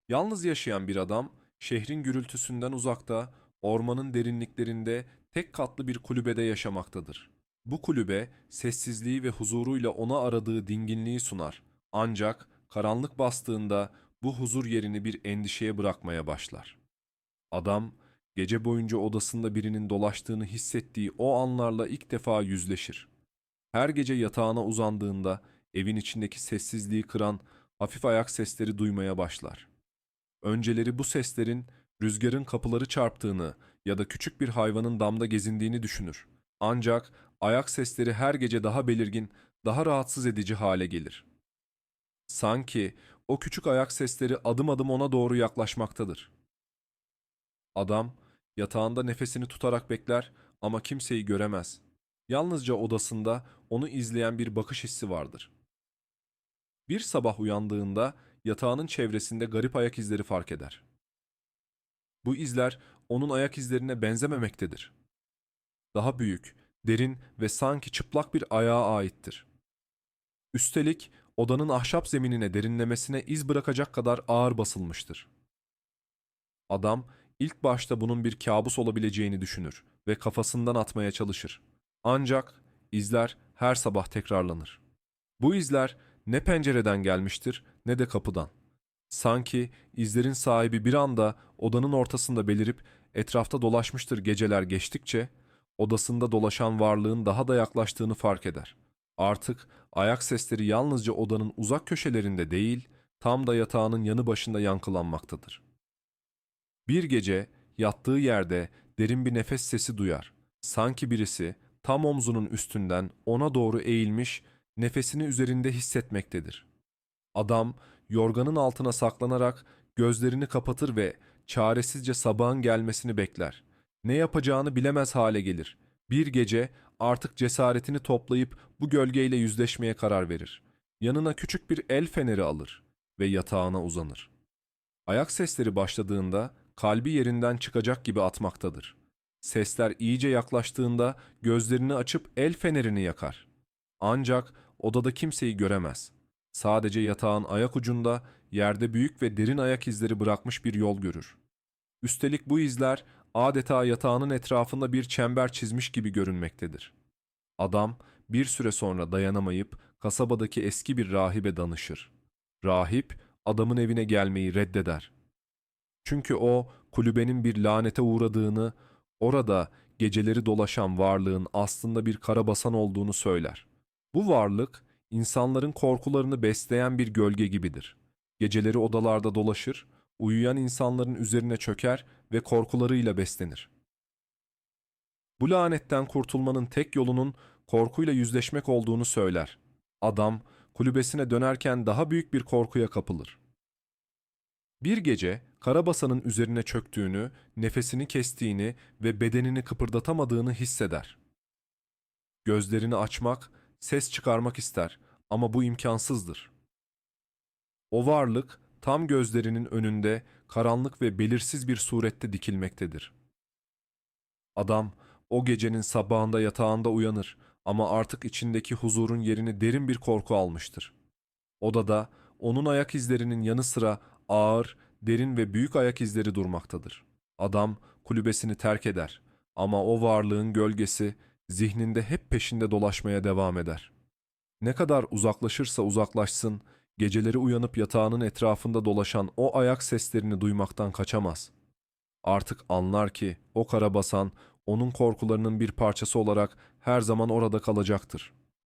Yalnız yaşayan bir adam, şehrin gürültüsünden uzakta, ormanın derinliklerinde tek katlı bir kulübede yaşamaktadır. Bu kulübe, sessizliği ve huzuruyla ona aradığı dinginliği sunar. Ancak karanlık bastığında bu huzur yerini bir endişeye bırakmaya başlar. Adam, gece boyunca odasında birinin dolaştığını hissettiği o anlarla ilk defa yüzleşir. Her gece yatağına uzandığında evin içindeki sessizliği kıran hafif ayak sesleri duymaya başlar. Önceleri bu seslerin rüzgarın kapıları çarptığını ya da küçük bir hayvanın damda gezindiğini düşünür. Ancak ayak sesleri her gece daha belirgin, daha rahatsız edici hale gelir. Sanki o küçük ayak sesleri adım adım ona doğru yaklaşmaktadır. Adam yatağında nefesini tutarak bekler ama kimseyi göremez. Yalnızca odasında onu izleyen bir bakış hissi vardır. Bir sabah uyandığında yatağının çevresinde garip ayak izleri fark eder. Bu izler onun ayak izlerine benzememektedir. Daha büyük, derin ve sanki çıplak bir ayağa aittir. Üstelik odanın ahşap zeminine derinlemesine iz bırakacak kadar ağır basılmıştır. Adam ilk başta bunun bir kabus olabileceğini düşünür ve kafasından atmaya çalışır. Ancak izler her sabah tekrarlanır. Bu izler ne pencereden gelmiştir ne de kapıdan. Sanki izlerin sahibi bir anda odanın ortasında belirip etrafta dolaşmıştır. Geceler geçtikçe odasında dolaşan varlığın daha da yaklaştığını fark eder. Artık ayak sesleri yalnızca odanın uzak köşelerinde değil, tam da yatağının yanı başında yankılanmaktadır. Bir gece yattığı yerde derin bir nefes sesi duyar. Sanki birisi tam omzunun üstünden ona doğru eğilmiş, nefesini üzerinde hissetmektedir. Adam yorganın altına saklanarak gözlerini kapatır ve çaresizce sabahın gelmesini bekler. Ne yapacağını bilemez hale gelir. Bir gece artık cesaretini toplayıp bu gölgeyle yüzleşmeye karar verir. Yanına küçük bir el feneri alır ve yatağına uzanır. Ayak sesleri başladığında kalbi yerinden çıkacak gibi atmaktadır. Sesler iyice yaklaştığında gözlerini açıp el fenerini yakar. Ancak odada kimseyi göremez. Sadece yatağın ayak ucunda yerde büyük ve derin ayak izleri bırakmış bir yol görür. Üstelik bu izler adeta yatağının etrafında bir çember çizmiş gibi görünmektedir. Adam bir süre sonra dayanamayıp kasabadaki eski bir rahibe danışır. Rahip adamın evine gelmeyi reddeder. Çünkü o kulübenin bir lanete uğradığını, orada geceleri dolaşan varlığın aslında bir karabasan olduğunu söyler. Bu varlık insanların korkularını besleyen bir gölge gibidir. Geceleri odalarda dolaşır, uyuyan insanların üzerine çöker ve korkularıyla beslenir. Bu lanetten kurtulmanın tek yolunun korkuyla yüzleşmek olduğunu söyler. Adam kulübesine dönerken daha büyük bir korkuya kapılır. Bir gece karabasanın üzerine çöktüğünü, nefesini kestiğini ve bedenini kıpırdatamadığını hisseder. Gözlerini açmak, ses çıkarmak ister ama bu imkansızdır. O varlık tam gözlerinin önünde karanlık ve belirsiz bir surette dikilmektedir. Adam o gecenin sabahında yatağında uyanır ama artık içindeki huzurun yerini derin bir korku almıştır. Odada onun ayak izlerinin yanı sıra ağır, derin ve büyük ayak izleri durmaktadır. Adam kulübesini terk eder ama o varlığın gölgesi zihninde hep peşinde dolaşmaya devam eder. Ne kadar uzaklaşırsa uzaklaşsın, geceleri uyanıp yatağının etrafında dolaşan o ayak seslerini duymaktan kaçamaz. Artık anlar ki o karabasan onun korkularının bir parçası olarak her zaman orada kalacaktır.